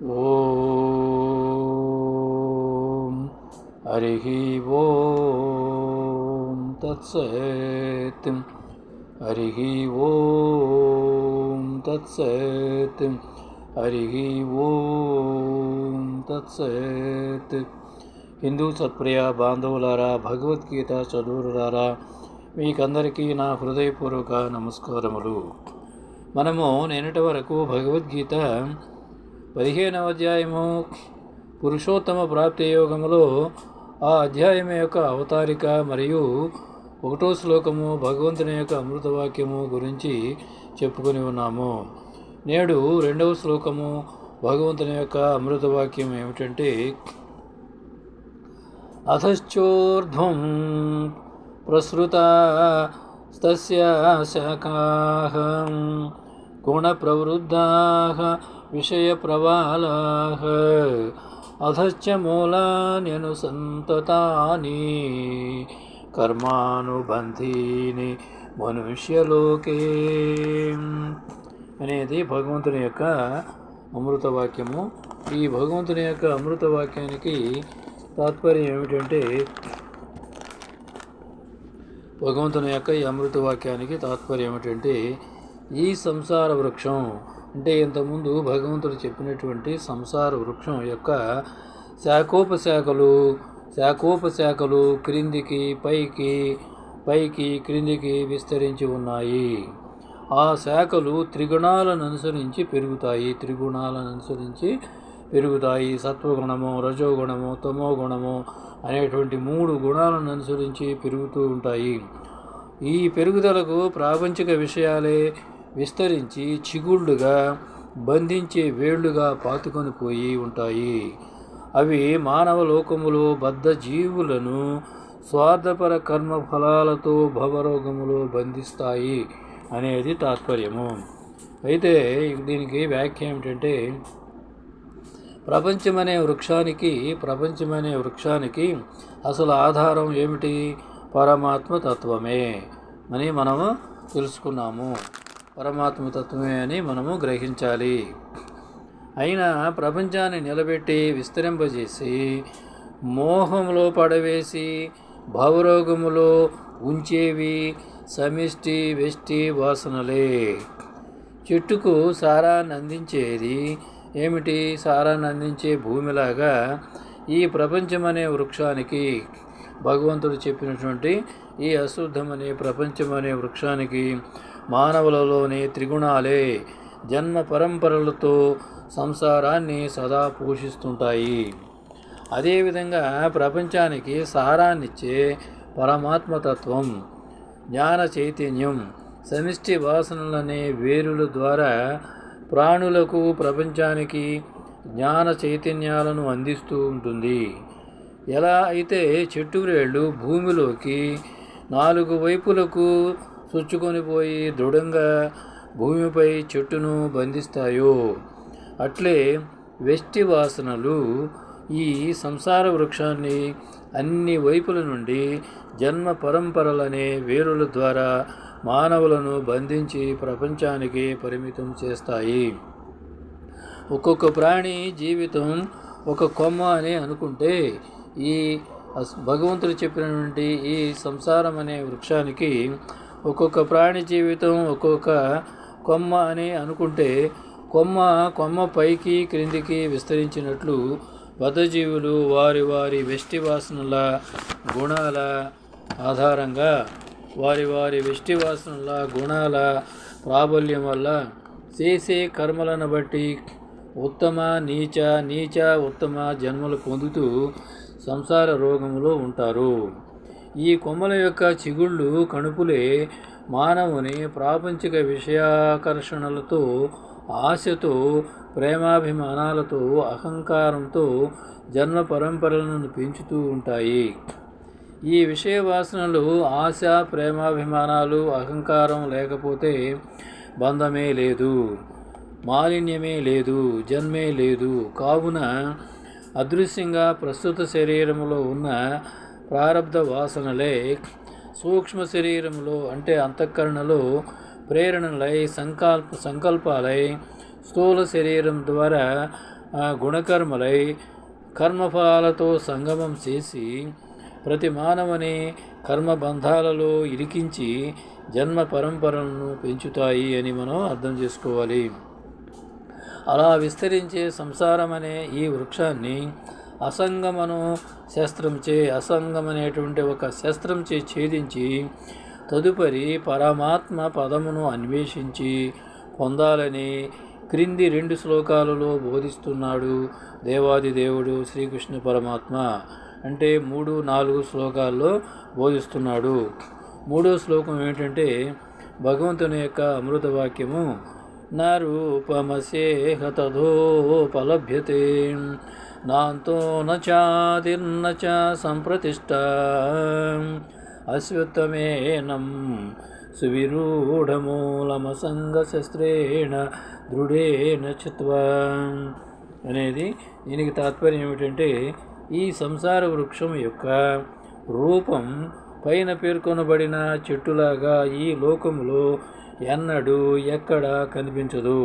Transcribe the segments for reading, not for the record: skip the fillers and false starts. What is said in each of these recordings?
ఓం హరి ఓం తత్సత్. హరి ఓం తత్సత్. హరి ఓం తత్సత్. హిందూ సత్ప్రియ బాంధవులారా, భగవద్గీత చదువులారా, మీకందరికీ నా హృదయపూర్వక నమస్కారములు. మనము నిన్నటి వరకు భగవద్గీత 15వ అధ్యాయము పురుషోత్తమ ప్రాప్తి యోగములో ఆ అధ్యాయం యొక్క అవతారిక మరియు 1వ శ్లోకము భగవంతుని యొక్క అమృతవాక్యము గురించి చెప్పుకొని ఉన్నాము. నేడు 2వ శ్లోకము భగవంతుని యొక్క అమృతవాక్యం ఏమిటంటే, అథశ్చోర్ధ్వం ప్రసృతా తస్య శాఖాః గుణప్రవృద్ధాః విషయప్రవాలాః అధశ్చ మూలాన్యనుసంతతాని కర్మానుబంధీని మనుష్యలోకే అనేది భగవంతుని యొక్క అమృతవాక్యము. ఈ భగవంతుని యొక్క అమృతవాక్యానికి తాత్పర్యం ఏమిటంటే, భగవంతుని యొక్క ఈ అమృతవాక్యానికి తాత్పర్యం ఏమిటంటే, ఈ సంసార వృక్షం అంటే ఇంతకుముందు భగవంతుడు చెప్పినటువంటి సంసార వృక్షం యొక్క శాఖోపశాఖలు క్రిందికి పైకి క్రిందికి విస్తరించి ఉన్నాయి. ఆ శాఖలు త్రిగుణాలను అనుసరించి పెరుగుతాయి. సత్వగుణము, రజోగుణము, తమోగుణము అనేటువంటి 3 గుణాలను అనుసరించి పెరుగుతూ ఉంటాయి. ఈ పెరుగుదలకు ప్రాపంచిక విషయాలే విస్తరించి చిగుళ్ళుగా బంధించే వేళ్లుగా పాతుకొని పోయి ఉంటాయి. అవి మానవ లోకములో బద్ధ జీవులను స్వార్థపర కర్మ ఫలాలతో భవరోగములో బంధిస్తాయి అనేది తాత్పర్యము. అయితే దీనికి వ్యాఖ్య ఏమిటంటే, ప్రపంచమనే వృక్షానికి అసలు ఆధారం ఏమిటి? పరమాత్మ తత్వమే అని మనము తెలుసుకున్నాము. పరమాత్మ తత్వమే అని మనము గ్రహించాలి. అయినా ప్రపంచాన్ని నిలబెట్టి విస్తరింపజేసి మోహంలో పడవేసి భవరోగములో ఉంచేవి సమిష్టి వెష్టి వాసనలే. చెట్టుకు సారాన్ని అందించేది ఏమిటి? సారాన్ని అందించే భూమిలాగా ఈ ప్రపంచమనే వృక్షానికి, భగవంతుడు చెప్పినటువంటి ఈ అశుద్ధమనే ప్రపంచమనే వృక్షానికి మానవులలోని త్రిగుణాలే జన్మ పరంపరలతో సంసారాన్ని సదా పోషిస్తుంటాయి. అదేవిధంగా ప్రపంచానికి సారాన్నిచ్చే పరమాత్మతత్వం, జ్ఞాన చైతన్యం సమిష్టి వాసనలనే వేరుల ద్వారా ప్రాణులకు, ప్రపంచానికి జ్ఞాన చైతన్యాలను అందిస్తూ ఉంటుంది. ఎలా అయితే చెట్టు వేళ్ళు భూమిలోకి 4 వైపులకు చొచ్చుకొని పోయి దృఢంగా భూమిపై చెట్టును బంధిస్తాయో, అట్లే వెష్టి వాసనలు ఈ సంసార వృక్షాన్ని అన్ని వైపుల నుండి జన్మ పరంపరలనే వేరుల ద్వారా మానవులను బంధించి ప్రపంచానికి పరిమితం చేస్తాయి. ఒక్కొక్క ప్రాణి జీవితం ఒక కొమ్మ అని అనుకుంటే, ఈ భగవంతుడు చెప్పినటువంటి ఈ సంసారం అనే వృక్షానికి ఒక్కొక్క ప్రాణి జీవితం ఒక్కొక్క కొమ్మ అని అనుకుంటే, కొమ్మ పైకి క్రిందికి విస్తరించినట్లు బద్ధజీవులు వారి వారి వెష్టి వాసనల గుణాల ఆధారంగా, వారి వెష్టి వాసనల గుణాల ప్రాబల్యం వల్ల చేసే కర్మలను బట్టి ఉత్తమ నీచ ఉత్తమ జన్మలు పొందుతూ సంసార రోగములో ఉంటారు. ఈ కొమ్మల యొక్క చిగుళ్ళు కణుపులే మానవుని ప్రాపంచిక విషయాకర్షణలతో, ఆశతో, ప్రేమాభిమానాలతో, అహంకారంతో జన్మ పరంపరలను పెంచుతూ ఉంటాయి. ఈ విషయ వాసనలు, ఆశ, ప్రేమాభిమానాలు, అహంకారం లేకపోతే బంధమే లేదు, మాలిన్యమే లేదు, జన్మే లేదు. కావున అదృశ్యంగా ప్రస్తుత శరీరములో ఉన్న ప్రారబ్ధ వాసనలే సూక్ష్మ శరీరంలో అంటే అంతఃకరణలో ప్రేరణలై సంకల్పాలై స్థూల శరీరం ద్వారా గుణకర్మలై కర్మఫలాలతో సంగమం చేసి ప్రతి మానవుని కర్మబంధాలలో ఇరికించి జన్మ పరంపరలను పెంచుతాయి అని మనం అర్థం చేసుకోవాలి. అలా విస్తరించే సంసారం అనే ఈ వృక్షాన్ని అసంగమను అసంగం అనేటువంటి ఒక శస్త్రంచే ఛేదించి తదుపరి పరమాత్మ పదమును అన్వేషించి పొందాలని క్రింది 2 శ్లోకాలలో బోధిస్తున్నాడు దేవాదిదేవుడు శ్రీకృష్ణ పరమాత్మ. అంటే 3, 4 శ్లోకాల్లో బోధిస్తున్నాడు. 3వ శ్లోకం ఏంటంటే భగవంతుని యొక్క అమృత వాక్యము, నరూపమసేహ తథోపలభ్యతే నాంతో నాదిర్న చ సంప్రతిష్ట అశ్వత్థమేనం సువిరూఢమూలమసంగశస్త్రేణ దృఢేన చిత్వా అనేది. దీనికి తాత్పర్యం ఏమిటంటే ఈ సంసార వృక్షం యొక్క రూపం పైన పేర్కొనబడిన చెట్టులాగా ఈ లోకములో ఎన్నడూ ఎక్కడా కనిపించదు.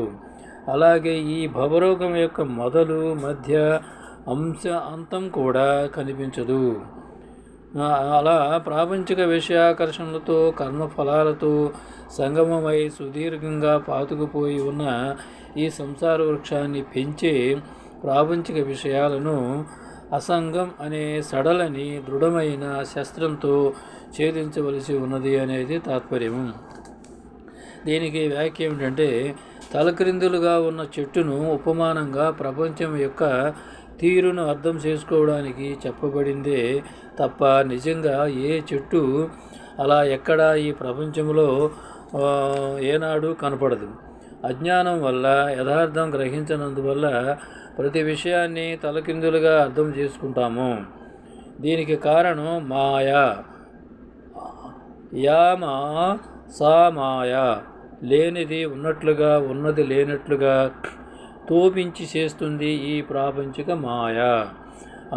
అలాగే ఈ భవరోగం యొక్క మొదలు మధ్య అంతం కూడా కనిపించదు. అలా ప్రాపంచిక విషయాకర్షణలతో కర్మఫలాలతో సంగమమై సుదీర్ఘంగా పాతుకుపోయి ఉన్న ఈ సంసార వృక్షాన్ని పెంచే ప్రాపంచిక విషయాలను అసంగం అనే సడలని దృఢమైన శస్త్రంతో ఛేదించవలసి ఉన్నది అనేది తాత్పర్యం. దీనికి వ్యాఖ్య ఏమిటంటే తలక్రిందులుగా ఉన్న చెట్టును ఉపమానంగా ప్రపంచం యొక్క తీరును అర్థం చేసుకోవడానికి చెప్పబడిందే తప్ప నిజంగా ఏ చెట్టు అలా ఎక్కడా ఈ ప్రపంచంలో ఏనాడు కనపడదు. అజ్ఞానం వల్ల యథార్థం గ్రహించనందువల్ల ప్రతి విషయాన్ని తలకిందులుగా అర్థం చేసుకుంటాము. దీనికి కారణం మాయ. యామా సా మాయ, లేనిది ఉన్నట్లుగా ఉన్నది లేనట్లుగా తోపించి చేస్తుంది ఈ ప్రాపంచిక మాయ.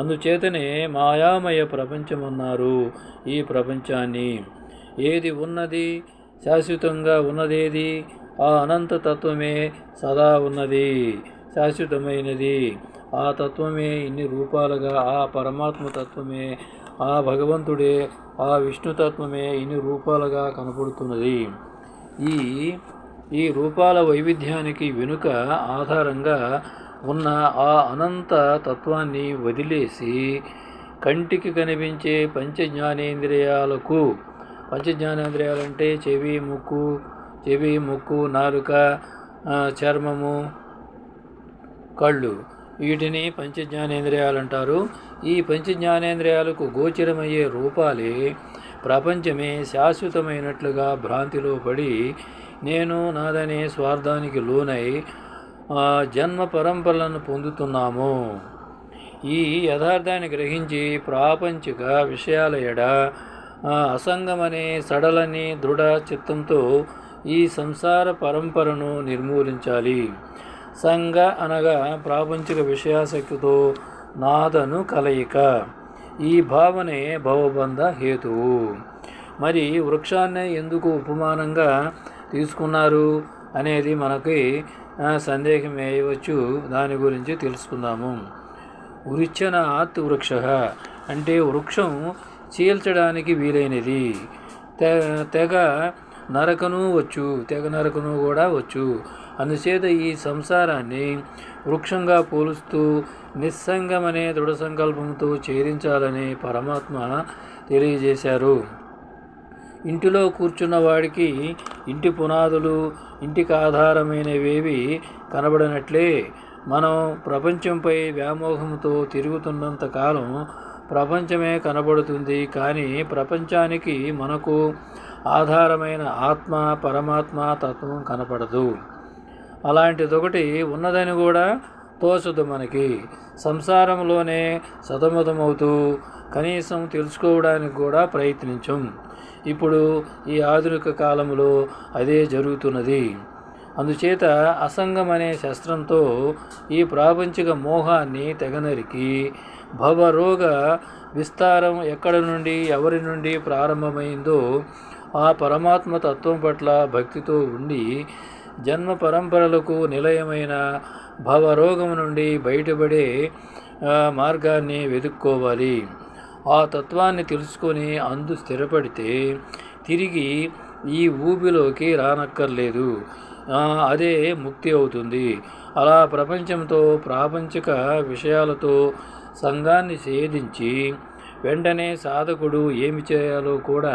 అందుచేతనే మాయామయ ప్రపంచమన్నారు ఈ ప్రపంచాన్ని. ఏది ఉన్నది, శాశ్వతంగా ఉన్నదేది, ఆ అనంత తత్వమే సదా ఉన్నది, శాశ్వతమైనది. ఆ తత్వమే ఇన్ని రూపాలుగా, ఆ పరమాత్మ తత్వమే, ఆ భగవంతుడే, ఆ విష్ణుతత్వమే ఇన్ని రూపాలుగా కనపడుతున్నది. ఈ రూపాల వైవిధ్యానికి వెనుక ఆధారంగా ఉన్న ఆ అనంత తత్వాన్ని వదిలేసి కంటికి కనిపించే పంచజ్ఞానేంద్రియాలంటే చెవి, ముక్కు, నాలుక, చర్మము, కళ్ళు, వీటిని పంచజ్ఞానేంద్రియాలు అంటారు. ఈ పంచజ్ఞానేంద్రియాలకు గోచరమయ్యే రూపాలే ప్రపంచమే శాశ్వతమైనట్లుగా భ్రాంతిలో పడి నేను నాదనే స్వార్థానికి లోనై జన్మ పరంపరలను పొందుతున్నాము. ఈ యథార్థాన్ని గ్రహించి ప్రాపంచిక విషయాల ఎడ అసంగమనే సడలని దృఢ చిత్తంతో ఈ సంసార పరంపరను నిర్మూలించాలి. సంగ అనగా ప్రాపంచిక విషయాసక్తితో నాదను కలయిక. ఈ భావనే భవబంధ హేతువు. మరి వృక్షాన్ని ఎందుకు ఉపమానంగా తీసుకున్నారు అనేది మనకి సందేహం వేయవచ్చు. దాని గురించి తెలుసుకుందాము. వృక్షనాత్ వృక్ష అంటే వృక్షం చీల్చడానికి వీలైనది. తెగ నరకను కూడా వచ్చు. అందుచేత ఈ సంసారాన్ని వృక్షంగా పోలుస్తూ నిస్సంగమనే దృఢ సంకల్పంతో ఛేదించాలని పరమాత్మ తెలియజేశారు. ఇంటిలో కూర్చున్న వాడికి ఇంటి పునాదులు, ఇంటికి ఆధారమైనవేవి కనబడినట్లే మనం ప్రపంచంపై వ్యామోహంతో తిరుగుతున్నంత కాలం ప్రపంచమే కనబడుతుంది. కానీ ప్రపంచానికి మనకు ఆధారమైన ఆత్మ, పరమాత్మ తత్వం కనపడదు. అలాంటిదొకటి ఉన్నదని కూడా తోచదు మనకి. సంసారంలోనే సతమతమవుతూ కనీసం తెలుసుకోవడానికి కూడా ప్రయత్నించం. ఇప్పుడు ఈ ఆధునిక కాలంలో అదే జరుగుతున్నది. అందుచేత అసంగం అనే శస్త్రంతో ఈ ప్రాపంచిక మోహాన్ని తెగనరికి భవరోగ విస్తారం ఎక్కడి నుండి, ఎవరి నుండి ప్రారంభమైందో ఆ పరమాత్మ తత్వం పట్ల భక్తితో ఉండి జన్మ పరంపరలకు నిలయమైన భవరోగం నుండి బయటపడే మార్గాన్ని వెతుక్కోవాలి. ఆ తత్వాన్ని తెలుసుకొని అందు స్థిరపడితే తిరిగి ఈ ఊబిలోకి రానక్కర్లేదు. అదే ముక్తి అవుతుంది. అలా ప్రపంచంతో ప్రాపంచిక విషయాలతో సంఘాన్ని ఛేదించి వెంటనే సాధకుడు ఏమి చేయాలో కూడా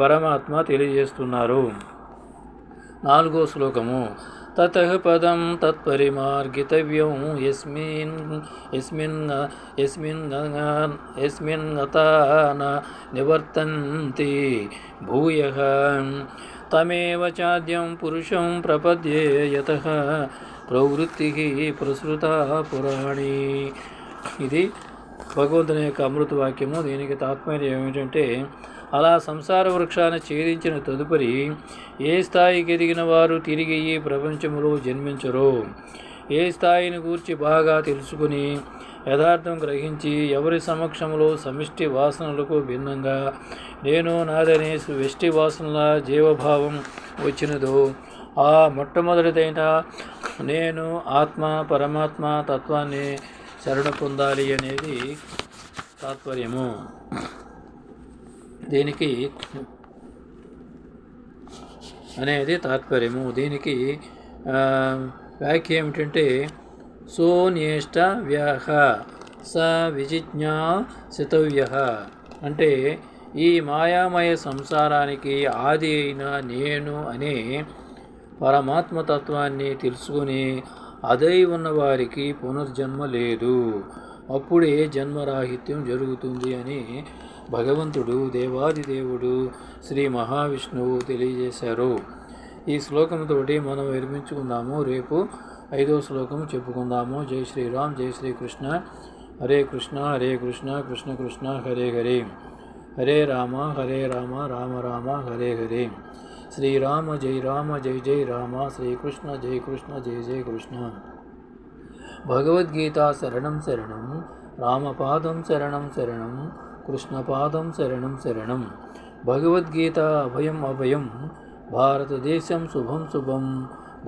పరమాత్మ తెలియజేస్తున్నారు. 4వ శ్లోకము. తతః పదం తత్పరిమార్గితవ్యం యస్మిన్ గతా న నివర్తంతి భూయః తమేవ చాద్యం పురుషం ప్రపద్యే యతః ప్రవృత్తిః ప్రసృతా పురాణి. ఇది భగవంతుని యొక్క అమృత వాక్యము. దీనికి తాత్పర్యం ఏమిటంటే, అలా సంసార వృక్షాన్ని ఛేదించిన తదుపరి ఏ స్థాయికి ఎదిగిన వారు తిరిగి ఈ ప్రపంచంలో జన్మించరో, ఏ స్థాయిని గూర్చి బాగా తెలుసుకుని యథార్థం గ్రహించి ఎవరి సమక్షంలో సమిష్టి వాసనలకు భిన్నంగా నేను నాదనే వెష్టి వాసనల జీవభావం వచ్చినదో ఆ మొట్టమొదటిదైన నేను ఆత్మ పరమాత్మ తత్వాన్ని శరణ పొందాలి అనేది తాత్పర్యము. దీనికి దీనికి వ్యాఖ్య ఏమిటంటే, సోన్యేష్ట వ్యాహ స విజిజ్ఞాసితవ్య. అంటే ఈ మాయామయ సంసారానికి ఆది అయిన నేను అనే పరమాత్మతత్వాన్ని తెలుసుకుని అదై ఉన్నవారికి పునర్జన్మ లేదు, అప్పుడే జన్మరాహిత్యం జరుగుతుంది అని భగవంతుడు దేవాదిదేవుడు శ్రీ మహావిష్ణువు తెలియజేశారు. ఈ శ్లోకంతో మనం విరమించుకుందాము. రేపు 5వ శ్లోకం చెప్పుకుందాము. జై శ్రీరామ్, జై శ్రీకృష్ణ. హరే కృష్ణ హరే కృష్ణ కృష్ణ కృష్ణ హరే హరే, హరే రామ రామ రామ హరే హరే. శ్రీరామ జై జై రామ, శ్రీకృష్ణ జై కృష్ణ జై జై కృష్ణ. భగవద్గీత శరణం శరణం, రామపాదం శరణం శరణం, కృష్ణపాదం శరణం శరణం. భగవద్గీత అభయం అభయం, భారతదేశం శుభం శుభం.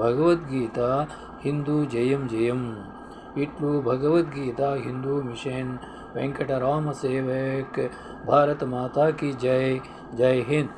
భగవద్గీత హిందూ జయం జయం. ఇట్లు భగవద్గీత హిందూ మిషన్ వెంకటరామ సేవక్. భారత మాతా కీ జై. జై హింద్.